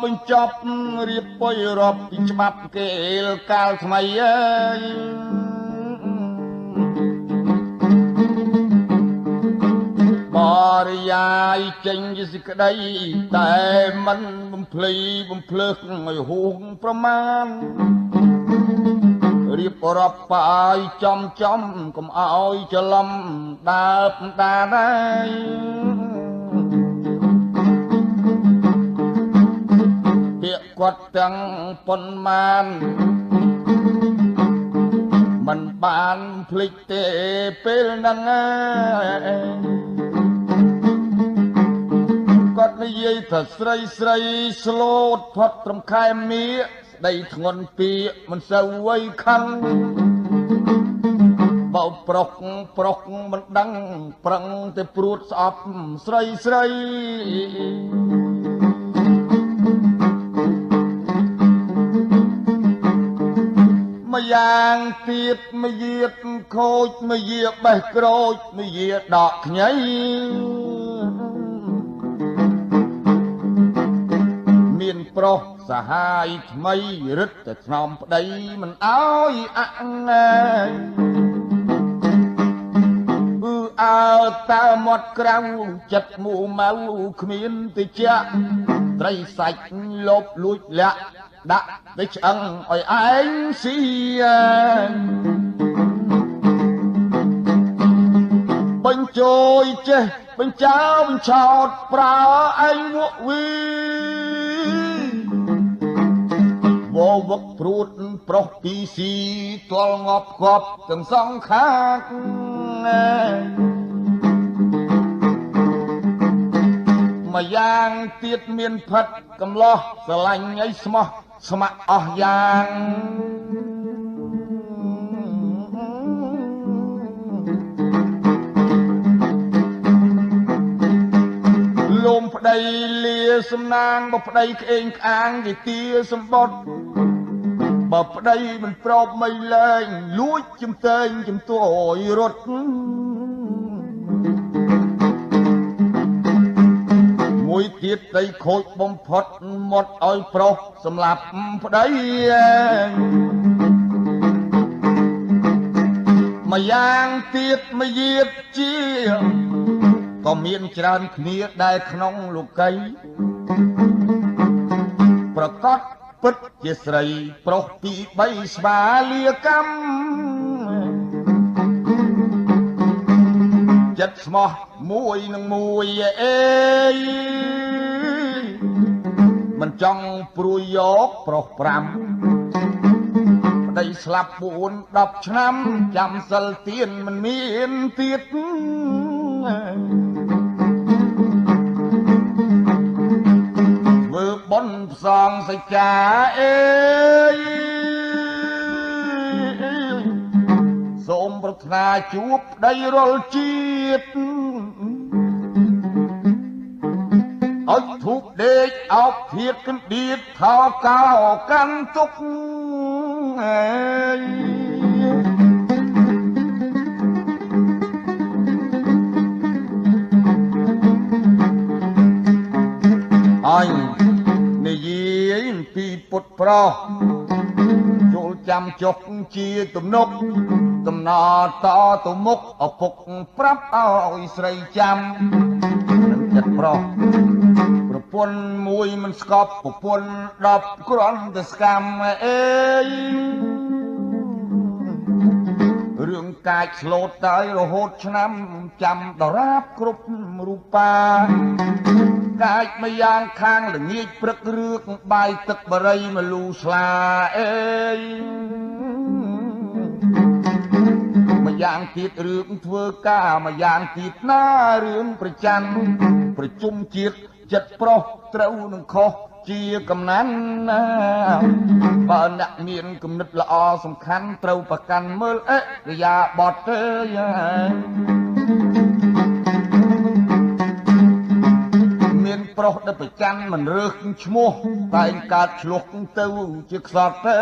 បញ្ចប់រៀបពុយរាប់ពីច្បាប់គេលកាលថ្មីអើយបរិយាយចេញជាសេចក្តីតែមិនបំភ្លីបំភ្លើសឲ្យហួងប្រមាណរៀបរាប់បាយចំកុំឲ្យច្រឡំដើបដាដែរពាក្យគាត់ទាំងប៉ុន្មានមិនបានភ្លេចទេពេលហ្នឹងគាត់និយាយថាស្រីស្លូតផុតត្រឹមខែមៀស្ដីធ្ងន់ពីមិនសូវវ័យខឹងបោប្រុសមិនដឹងប្រឹងតែព្រួតស្អប់ស្រីម្យ៉ាងទៀតមយាទខូចមយាបេះក្រូចមយាដកខ្ញីមានប្រុសសហាយថ្មីរឹតតែថ្នមប្តីមិនអោយអង្អើតើមាត់ក្រៅចិត្តមូម៉ៅគ្មានតិចត្រីសាច់លបលួចលាក់ដាក់ទៅឆ្អឹងឲ្យឯងស៊ីបញ្ជួយចេះបញ្ចោបញ្ឆោតប្រើឯងវក់វីវវឹកព្រួតប្រុសពីស៊ីទល់ងាប់គប់ទាំងសងខាងម្យ៉ាងទៀតមានផិតកំឡោះស្រឡាញ់ឲ្យស្មោះស្ម័គ្រអស់យ៉ាងលំប្តីលាសំណាងបើប្តីក្អេងក្អាងគេទាសម្បត្តិបើប្តីមិនប្រោបមិនលែងលួចជំទែងជំទួយរត់មួយទៀតដីខូចបំផុតមាត់ឲ្យប្រុសសម្លាប់ប្តីម្យ៉ាងទៀតមយាទជាក៏មានច្រើនគ្នាដែលក្នុងលោកីប្រកាសពិតជាស្រីប្រុសពី3ស្វាលាកម្មចិត្តស្មោះមួយនឹងមួយអេមិនចង់ព្រួយយកប្រុស5ប្តីស្លាប់4 10ឆ្នាំចាំសិលទៀនមិនមានទៀតធ្វើបុណ្យផ្សងសច្ចាអេសូមប្រាថ្នាជួបប្តីរាល់ជាតិឲ្យធូបដេកអោបធៀបកណ្ដៀតថោកោកាន់ទុកហើយនិយាយពីពុទ្ធប្រុសចូលចាំចុកជាទំនុកដំណើរតទៅមុខឪពុកប្រាប់ឲ្យស្រីចាំនឹងចិត្តប្រុសប្រពន្ធមួយមិនស្កប់ប្រពន្ធ10គ្រាន់តែស្កាំអេរឿងកាចស្លូតទៅរហូតឆ្នាំចាំដរាបគ្រប់រូបាកាចម្យ៉ាងខាងល្ងាចព្រឹករឿងបាយទឹកបរិយមលូស្លាអេម្យ៉ាងទៀតរឿងធ្វើការម្យ៉ាងទៀតណារឿងប្រចាំប្រជុំជាតិចិត្តប្រុសត្រូវនឹងខុសជាកំណាន់ណាបើអ្នកមានគំនិតល្អសំខាន់ត្រូវប្រកាន់មើលអរិយាបថទេមានប្រុសដែលប្រចាំមិនរើសឈ្មោះតែងកើតឆ្លោះទៅជាខ្សត់ទេ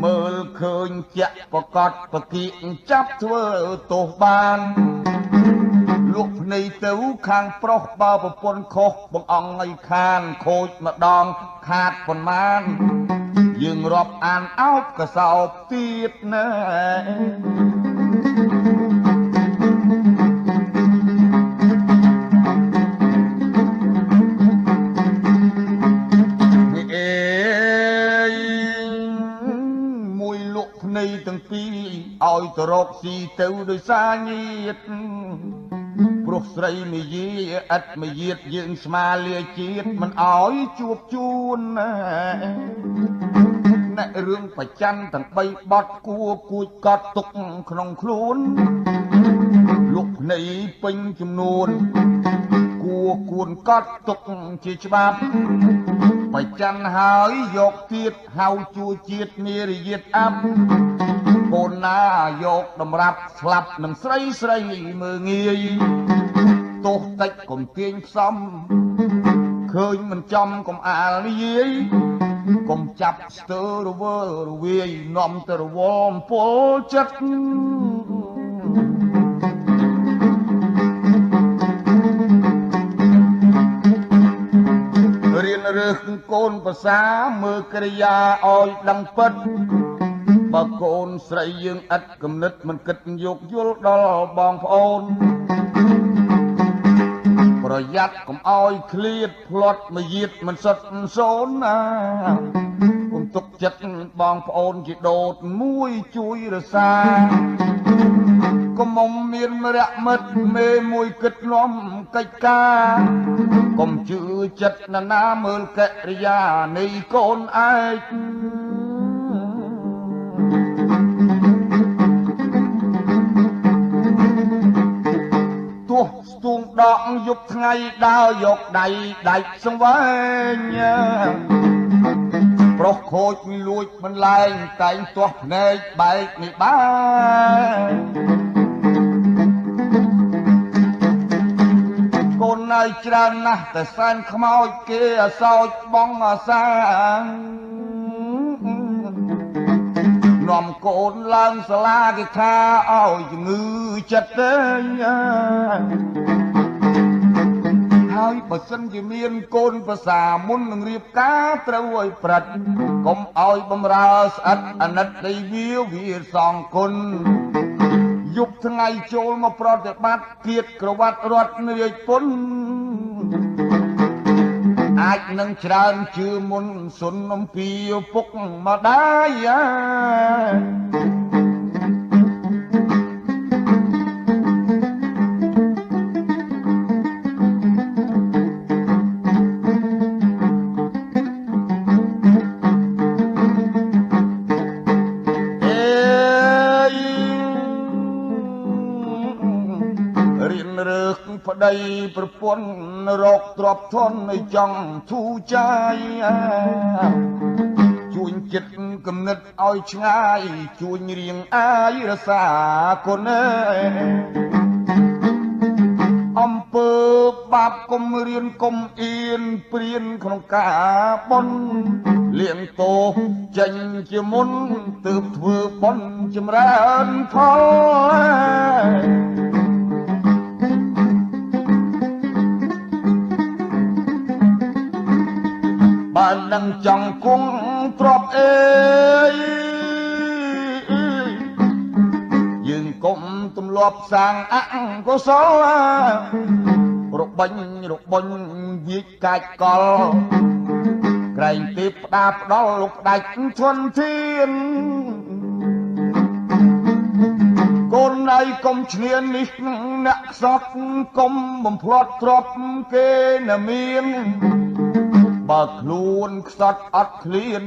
មើលឃើញជាក់ប្រកាសប្រគិចាប់ធ្វើទោសបានលក់ ភ្នែកទៅខាងប្រុសបើប្រពន្ធខុសបងអង្គឲ្យខានខូចម្ដងខាតប៉ុន្មានយើងរាប់អានអោបកសោបទៀតណាទាំងពីរឲ្យទៅរកស៊ីទៅដោយសារញាតព្រោះស្រីមាយាឥតមាយាទយើងស្មាលាជាតិមិនឲ្យជួបជួនណាអ្នករឿងប្រច័នទាំង3បទគួគួចកត់ទុកក្នុងខ្លួនលុកភ្នែកពេញចំនួនគួគួនកត់ទុកជាច្បាប់ប្រច័នហើយយកទៀតហៅជួជាតិនារីយាតអាប់កូនណាយកតម្រាប់ស្លាប់នឹងស្រីស្រីមើងងាយទោះតិចកុំទាញផ្សំឃើញមិនចំកុំអាលនិយាយកុំចាប់ស្ទើរវើរវាយនាំទៅរវល់អំពលចិត្តរៀនរើសកូនភាសាមើលកិរិយាឲ្យដឹងពិតបើកូនស្រីយើងឥតគំនិតមិនគិតយោគយល់ដល់បងប្អូនប្រយ័ត្នកុំឲ្យឃ្លាតផ្លត់មកយាតមិនសុទ្ធសូនណាកុំទុកចិត្តបងប្អូនជាដូតមួយជួយរសាកុំមុំមានរយៈមិត្តមេមួយគិតនាំកិច្ចការកុំជឿចិត្តណានាមើលកិរិយានៃកូនឯងទោះស្ទួងដកយប់ថ្ងៃដើរយកដៃដាច់សង្វែងប្រុសខូចលួចមិនលែងតែងទាស់ភ្នែកបែកនេះបាយកូនណៃច្រើនណាស់តែសែនខ្មោចគេអសោចបងអាសានាំកូនឡើងសាលាគេថាឲ្យជំងឺចិត្តទេហើយបើសិនជាមានកូនភាសាមុននឹងរៀបការត្រូវឲ្យប្រិតកុំឲ្យបំរើស្អិតអាណិតនៃវាសងគុណយប់ថ្ងៃចូលមកប្រតិបត្តិគៀតក្រវ៉ាត់រត់រាជពុនអាចនឹងច្រើនជឿមុនសុនអំពីពុកម្ដាយប្តីប្រពន្ធរកទ្រព្យធនឲ្យចង់ធូរចាយជួញចិត្តគំនិតឲ្យឆ្ងាយជួញរៀងអាយរសាគុណអំពើបាបគុំរៀនកុំអៀនព្រៀនក្នុងការបន់លៀងតោចេញជាមុនទើបធ្វើបន់ចម្រើនផលបាននឹងចង់គង់ទ្របអេយើងកុំទម្លាប់សាងអកុសលរបាញ់វាចកាច់កលក្រែងទេផ្ដាផ្ដល់លោកផ្ដាច់ធនធានកូនឯងកុំឈ្នាននេះអ្នកខ្សត់កុំបំផ្លាត់ទ្រព្យគេណាមានបើខ្លួនខ្សត់អត់ឃ្លាន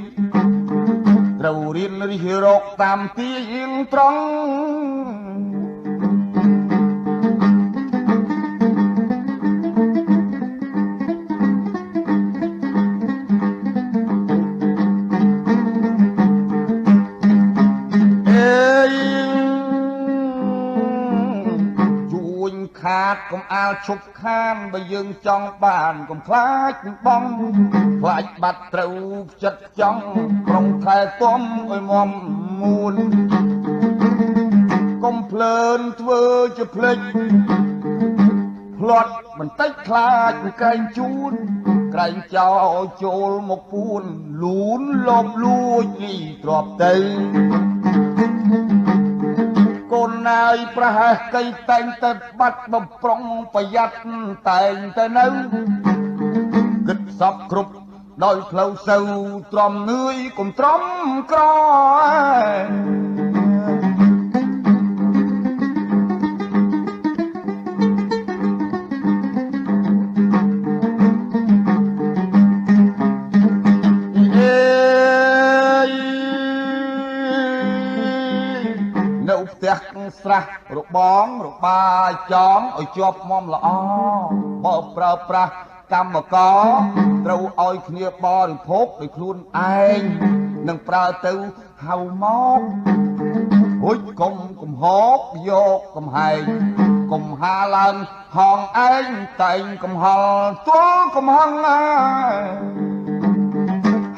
ត្រូវរៀនរិះរកតាមទីត្រង់ខាតកុំអាលឈប់ខានបើយើងចង់បានកុំខ្លាចបងខ្លាចបាត់ត្រូវចិត្តចង់ប្រុងថែទាំឲ្យមមមួនកុំភ្លើនធ្វើជាភ្លេច ផ្លាត់បន្តិចខ្លាចក្រែងជួនក្រែងចោលចូលមកពួនលូនលបលួចលីទ្របទៅកូនណាយប្រហែសកៃតែងទៅបាត់បំប្រុងប្រយ័ត្នតែងទៅនៅគិតសពគ្រប់ដោយផ្លូវសូវទ្រាំនឿយកុំទ្រាំក្រនៅផ្ទះស្រះរបងរបាយចងឲ្យជាប់មុំល្អបើប្រើប្រាស់កម្មករត្រូវឲ្យគ្នាបរិភោគដោយខ្លួនឯងនឹងប្រើទៅហៅមកហួចកុំកំហកយកកំហែងកុំហាឡើងហងឯងតែងកំហល់ទល់កំហឹង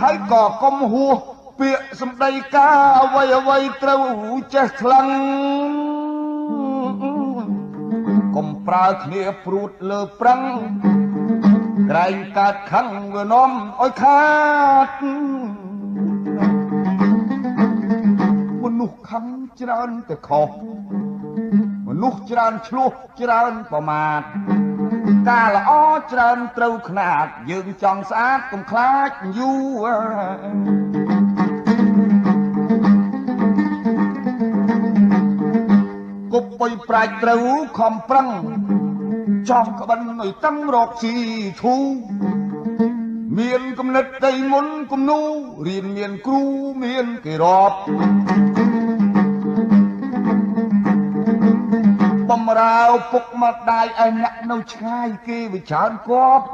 ហើយក៏កុំហួសពាក្យសម្ដីការអ្វីត្រូវចេះខ្លាំងកុំប្រើគ្នាព្រួតលើប្រឹងក្រែងកាត់ខឹងវានាំឲ្យខាតមនុស្សខឹងច្រើនតែខុសមនុស្សច្រើនឆ្លោះច្រើនប្រមាថការល្អច្រើនត្រូវខ្នាតយើងចង់ស្អាតកុំខ្លាចយូរគប់បុយប្រាច់ត្រូវខំប្រឹងចំក្បិនឲ្យតឹងរកស៊ីធូមានគំនិតដីមុនគំនូរៀនមានគ្រូមានគេរាប់បំរើពុកម្ដាយឲ្យអ្នកនៅឆ្ងាយគេវិចារគប់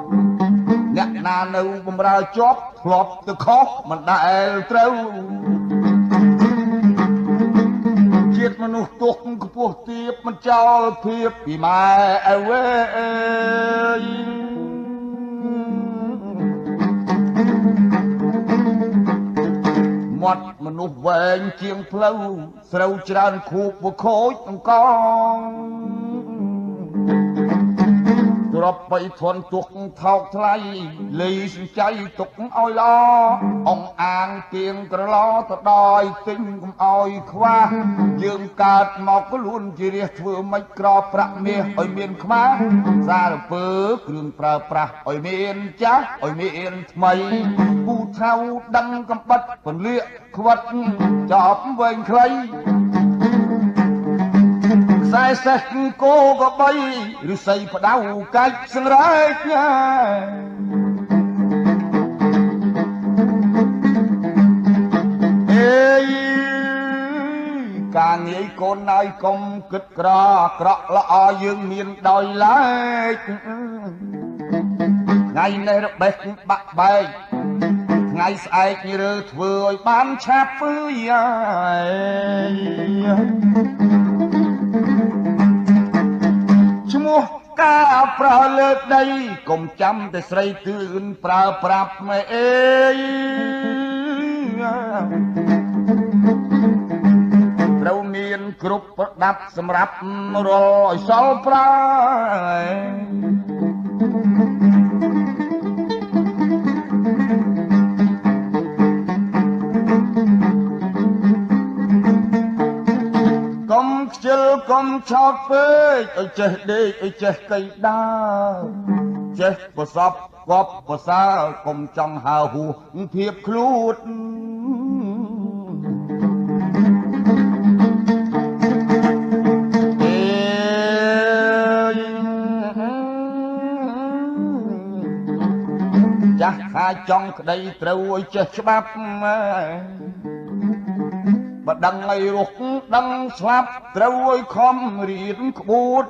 អ្នកណានៅបំរើជាប់ធ្លាប់ទៅខុសមិនដែលត្រូវជាតិមនុស្សទុកខ្ពស់ទាបមិនចោលភាពពីម៉ែអើយមាត់មនុស្សវែងជាងផ្លូវស្រូវច្រើនខួបវខូចអង្កងទ្រពបីធន់ទុកថោកថ្លៃលីសំចៃទុកឲ្យល្អអងអាងទៀងក្រឡទៅដោយទិញកុំឲ្យខ្វះយើងកើតមកខ្លួនជារះធ្វើមិនក្រប្រាក់មាសឲ្យមានខ្មាស់សារពើគ្រឿងប្រើប្រាស់ឲ្យមានចាស់ឲ្យមានថ្មីពូថៅដឹងកំបិតពន្លាកខ្វិតចប់វែងខ្លីខ្សែសេះគោក៏បីឬស័យផ្ដៅកាច់សង្រែកអេយការងាយកូនណាយកុំគិតក្រក្រក់ល្អយើងមានដោយឡែកថ្ងៃនេះរបេះបាក់បែកថ្ងៃស្អែករើធ្វើឲ្យបានឆាប់ពើឈ្មោះការប្រើលើដីកុំចាំតែស្រីទឿនប្រើប្រាប់មេអេយត្រូវមានគ្រប់ប្រដាប់សម្រាប់រាល់ឲ្យសល់ប្រើកុំខ្ជិលកុំឆោតពេកឲ្យចេះដេកឲ្យចេះកៃដើរចេះប្រសពគប់ប្រសើរកុំចង់ហើហួសភាពខ្លួនចាស់ខាចង់ក្តីត្រូវឲ្យចេះច្បាប់បើដឹងឲ្យរុះដឹងស្លាប់ត្រូវឲ្យខំរៀនក្បួត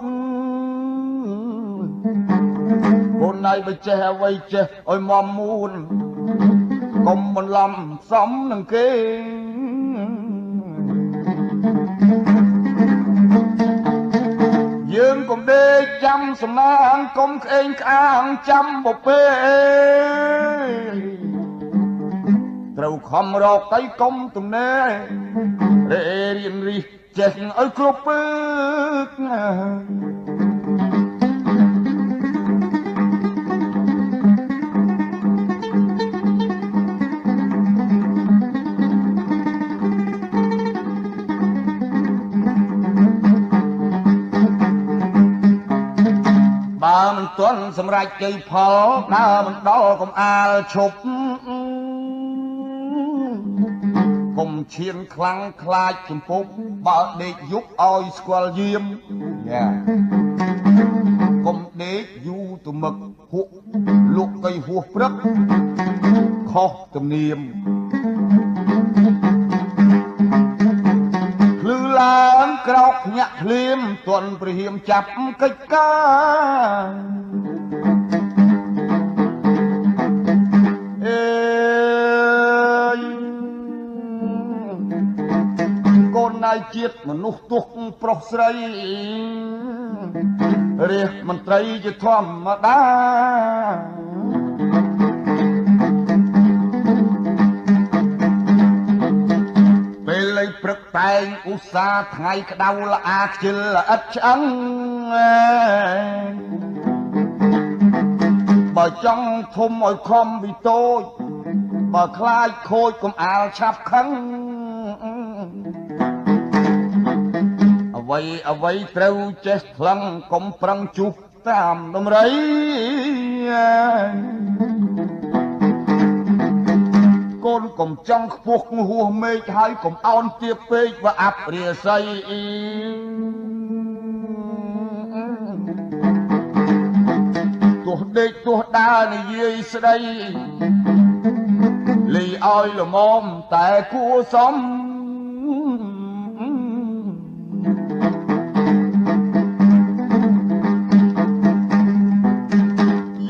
បុណ្យឲ្យបើចេះអ្វីចេះឲ្យមមមួនកុំបន្លំសំនឹងគេយើងកុំដេកចាំសំណាងកុំក្អេងក្អាងចាំបពេត្រូវខំរកទៅកុំទំនេររៀនរិះចេះឲ្យគ្រប់ពើ មិនទាន់សម្រេចជ័យផលដើរមិនដល់កុំអាលឈប់កុំឈានខ្លាំងខ្លាចចំពុកបើដេកយប់ឲ្យស្គាល់យាមយ៉ាកុំដេកយូរទៅមឹកហួកលក់កៃហួសព្រឹកខុសទំនៀមភ្លឺឡើងក្រោកញាក់ភ្លាមទន់ព្រះហៀមចាប់កិច្ចការអេយកូនន័យជាតិមនុស្សទុកប្រុសស្រីរាជមន្ត្រីជាធម្មតាពេលលេងព្រឹកតែងឧស្សាហ៍ថ្ងៃក្តៅល្អាខ្ជិលល្អិតឆ្អឹងបើចង់ធំឲ្យខំពីតូចបើខ្លាចខូចកុំអាលឆាប់ខឹងអ្វីត្រូវចេះថ្លឹងកុំប្រឹងជុះតាមដំរីកូនកុំចង់ខ្ពស់ហួសមេឃហើយកុំអោនទាបពេកវាអាប់រាសីទោះដេកទោះដើរនិយាយស្ដីលីឲ្យល្មមតែគួសម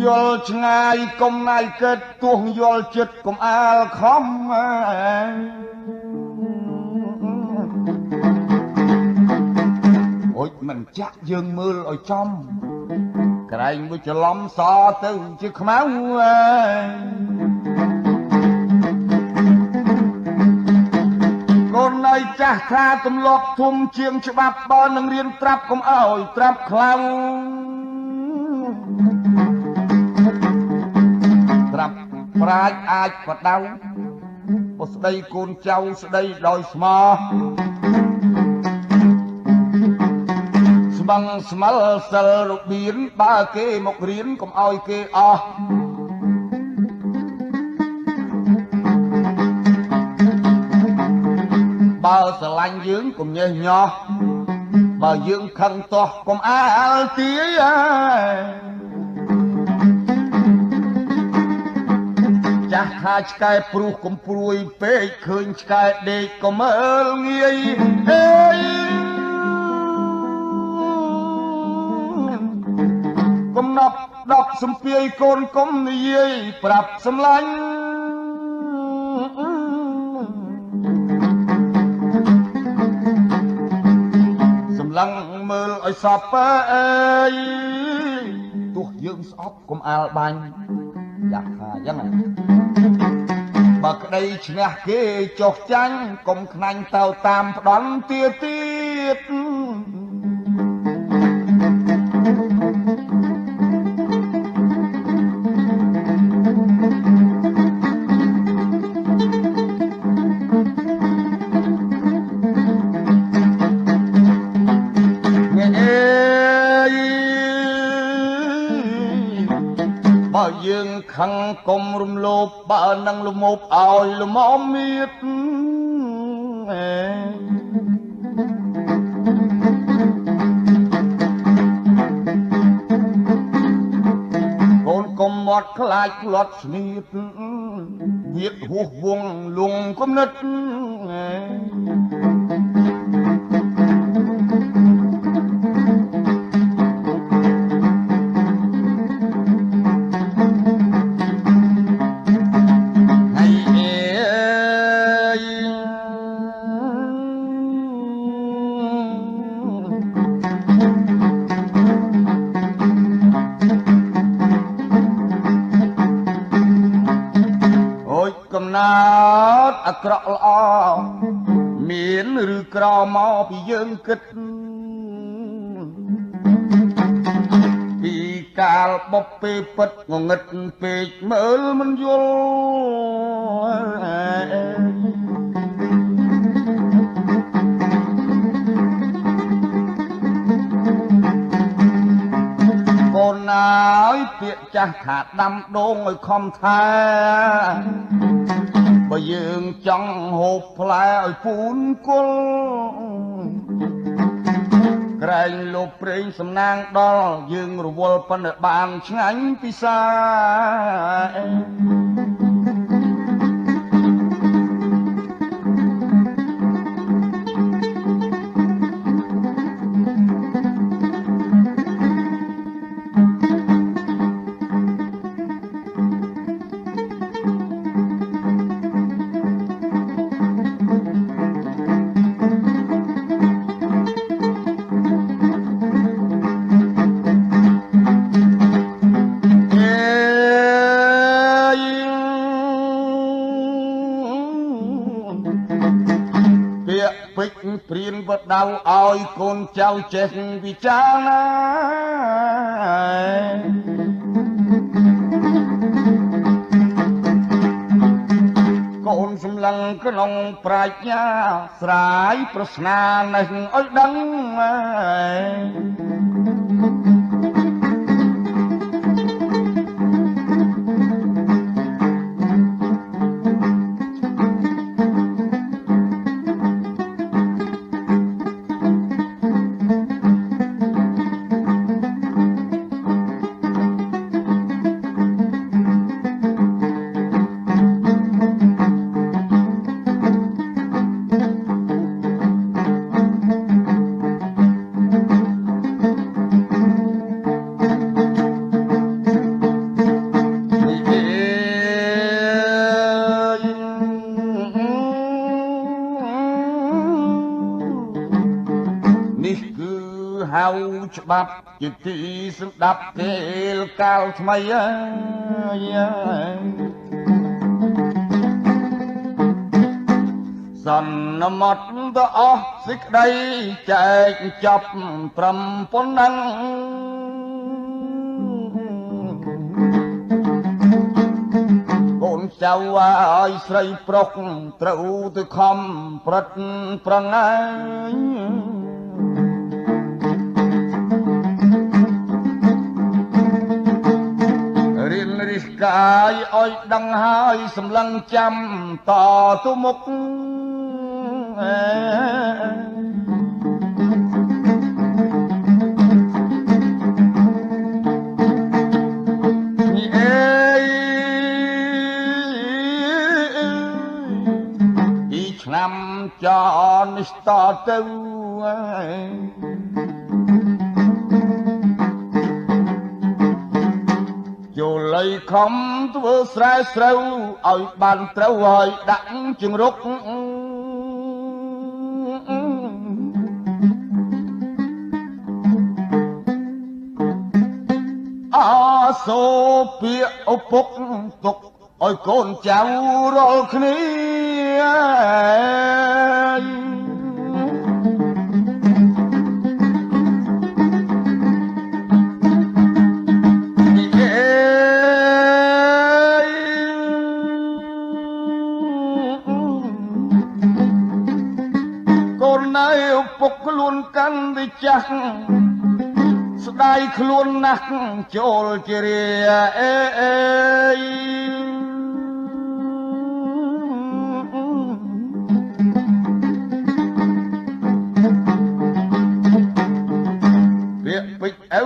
យល់ឆ្ងាយកុំណាយគិតទោះយល់ចិត្តកុំអាលខំអូយមិនចាក់យើងមើលឲ្យចំក្រែងមួយច្រឡំសទៅជាខ្មៅកូនន័យចាស់ថាទម្លាប់ធំជាងច្បាប់បើនឹងរៀនត្រាប់កុំឲ្យត្រាប់ខ្លាំងត្រាប់ប្រាជ្ញអាចបដៅបើស្ដីកូនចៅស្ដីដោយស្មោះស្បឹងស្មិលសិលរបៀនបើគេមករៀនកុំឲ្យគេអស់បើស្រឡាញ់យើងកុំញេះញោះបើយើងខឹងទាស់កុំអាលទាយចាស់ថាឆ្កែព្រុសកុំព្រួយពេកឃើញឆ្កែដេកកុំមើលងាយអេយកុំណប់ដប់សំពាយកូនកុំនិយាយប្រាប់សម្លាញ់សម្លឹងមើលឲ្យសពអើយទោះយើងស្អប់កុំអាលបាញ់យ៉ាស់ថាយ៉ាងណាបើក្តីឈ្នះគេចុះចាញ់កុំខ្នាញ់ទៅតាមផ្ដន់ទៀតបើយើងខឹងកុំរំលោភបើនឹងលមោបឲ្យលមមមៀតកូនកុំមាត់ខ្លាចផ្លាត់ស្នៀតវាហួសវងលងគំនិតអាក្រក់ល្អមានឬក្រមកពីយើងគិតពីកាលបបពេលពិតងងឹតពេកមើលមិនយល់កូនណា ចាស់ថាដាំដូងឲ្យខំថែបើយើងចង់ហូបផ្លែឲ្យពូនគុលក្រែងលោកព្រេងសំណាងដល់យើងរវល់ប៉ុន្តែបានឆ្ងាញ់ពិសាពេជ្រព្រៀនបដៅឲ្យកូនចៅចេះវិចារណាកូនសម្លឹងក្នុងប្រាជ្ញាស្រាយប្រស្នានេះឲ្យដឹងច្បាប់ជាទីស្ដាប់គេលកាលថ្មីសន្មត់ទៅអស់សេចក្តីចែកចប់ត្រឹមប៉ុណ្ណឹងកូនចៅឲ្យស្រីប្រុសត្រូវទៅខំប្រឹកប្រឹងរិះកាយឲ្យដឹងហើយសម្លឹងចាំតទៅមុខនេះអើយពីឆ្នាំចនេះតទៅចូលលៃខំធ្វើស្រែស្រូវឲ្យបានត្រូវហើយដាក់ជង្រុកអាសូពាកឪពុកទុកឲ្យកូនចៅរាល់គ្នាពុកខ្លួនកាន់ទៅចាស់ស្ដាយខ្លួនណាស់ចូលជារាអេពាក្យពេចអៅ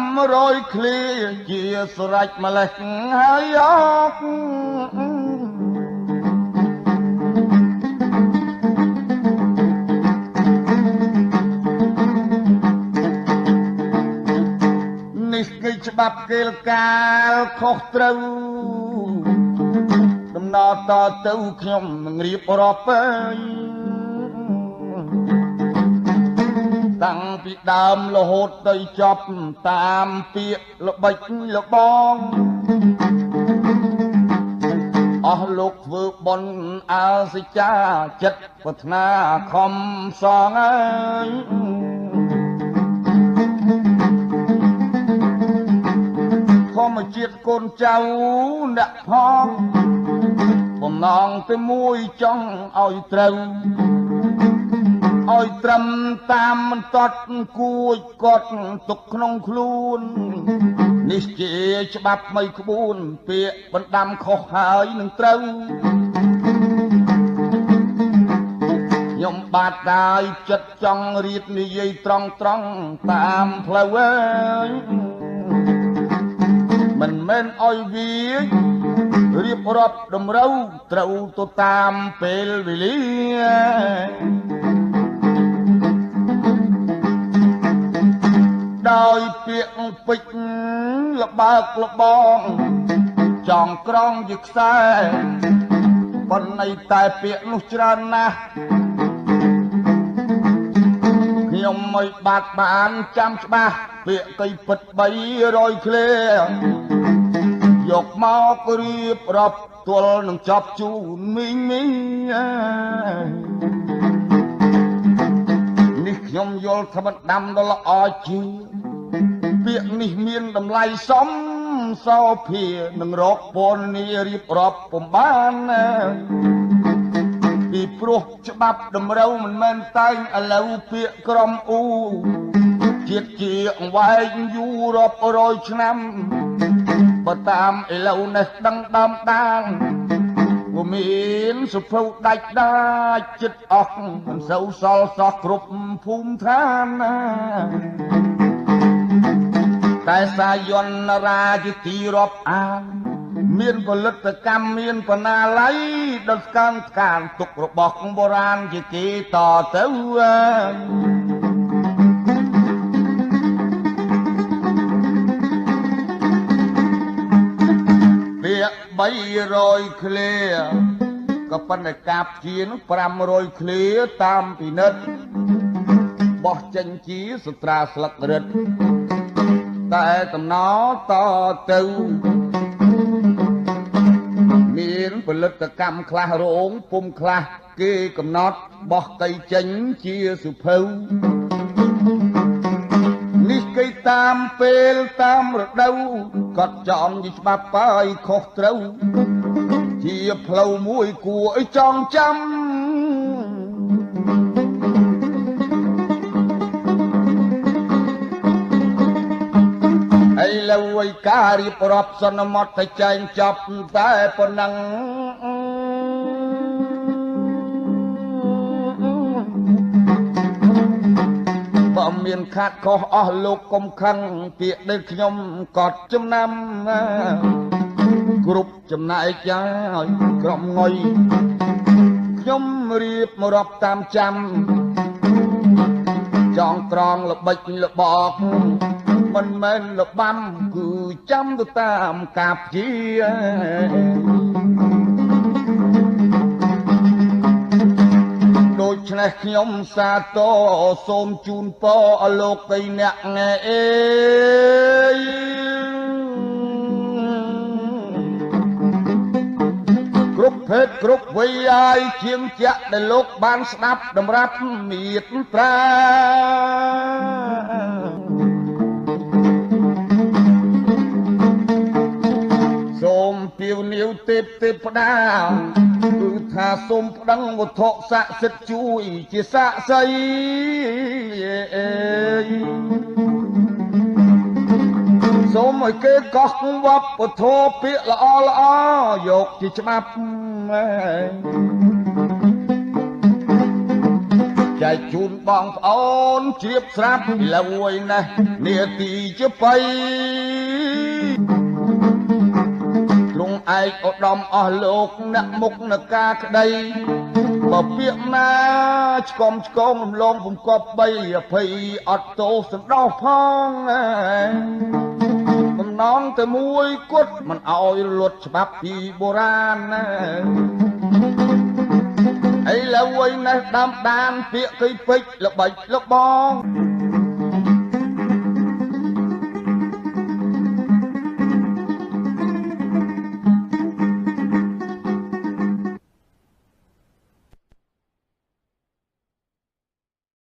500ឃ្លាជាស្រេចម្លេះហើយអកច្បាប់គេលកាលខុសត្រូវដំណើរតទៅខ្ញុំនឹងរៀបរាប់តាំងពីដើមរហូតទៅចប់តាមពាក្យល្បិចលបងអស់លោកធ្វើបុណ្យអើសិចាចិត្តប្រាថ្នាខំសងហើយធម្មជាតិកូនចៅអ្នកផងបំណងតែមួយចង់ឲ្យត្រូវឲ្យត្រឹមតាមមិនតត់គួចកត់ទុកក្នុងខ្លួន នេះជាច្បាប់មិនក្បួនពាក្យបណ្ដាំខុសហើយនឹងត្រូវខ្ញុំបាទដាយចិត្តចង់រៀបនិយាយត្រង់តាមផ្លូវមិនមែនឲ្យវារៀបរាប់តម្រូវត្រូវទៅតាមពេលវេលាដោយពាក្យពេចលបើកលបងចង់ក្រងជាខ្សែប៉ុន្តែតែពាក្យនោះច្រើនណាស់ខ្ញុំមិនបានចាំច្បាស់ពាក្យកៃពិត300ឃ្លាយកមករៀបរាប់ទល់នឹងចប់ជូនមីងនេះខ្ញុំយល់ថាមិនដាំដល់ល្អជាពាក្យនេះមានតម្លៃសមសោភានឹងរកពណ៌នារៀបរាប់ពំបានពីព្រោះច្បាប់តម្រូវមិនមែនតែងឥឡូវពាក្យក្រមអ៊ូជាតិជាអង្វែងយូររាប់រយឆ្នាំបើតាមឥឡូវនេះដឹងដើមដាងក៏មានសុភៅដាច់ចិត្តអស់មិនសូវសល់សោះគ្រប់ភូមិឋានណាតែសាយន្តរាជាទីរាប់អានមានផលិតកម្មមានបណ្ណាល័យដល់កានទុករបស់បុរាណជាគេតទៅពាក្យ300ឃ្លាក៏ប៉ុន្តែកាប់ជានោះ500ឃ្លាតាមពិនិត្យបោះចេញជាសត្រាស្លឹករឹតតែតំណតទៅមានផលិតកម្មខ្លះរោងពុំខ្លះគេកំណត់បោះកៃចេញជាសុភៅនេះគេតាមពេលតាមរដូវក៏ចំជាច្បាប់បាយខុសត្រូវជាផ្លូវមួយគួរឲ្យចងចាំឥឡូវឲ្យការរៀបរាប់សន្មតតែចែងចប់តែប៉ុណ្ណឹងបើមានខាត់ខុសអស់លោកកុំខឹងពាក្យដែលខ្ញុំកត់ចំណាំគ្រប់ចំណែកចាយក្រុមងុយខ្ញុំរៀបមករាប់តាមចាំចងត្រង់ល្បិចល្បកមិនមែនលបាំគឺចាំទៅតាមកាព្យាដូច្នេះខ្ញុំសាទរសូមជូនពរអលោកីអ្នកអេគ្រប់ភេទគ្រប់វ័យហើយជាងជាក់ដែលលោកបានស្ដាប់តម្រាប់មេត្រាសូមពាវនាវទេពផ្ដាគឺថាសូមប្តឹងវត្ថុស័ក្តិសិទ្ធិជួយជាស័ក្តិសិទ្ធិសូមឲ្យគេកោះវប្បធម៌ពាក្យល្អយកជាច្បាប់ចែកជូនបងប្អូនជ្រាបស្រាប់លើយណាស់នាទីជាបីទ្រង់ឯកឧត្តមអស់លោកអ្នកមុខនការក្តីបើពាក្យណាឆ្កងរំលងពំកប់3អភ័យអត់ទោសសន្តោសផងបំណងតែមួយគត់មិនអោយលុតច្បាប់ពីបុរាណណាឥឡូវឯនេះដាំដានពាក្យគិពេចល្បិចល្បង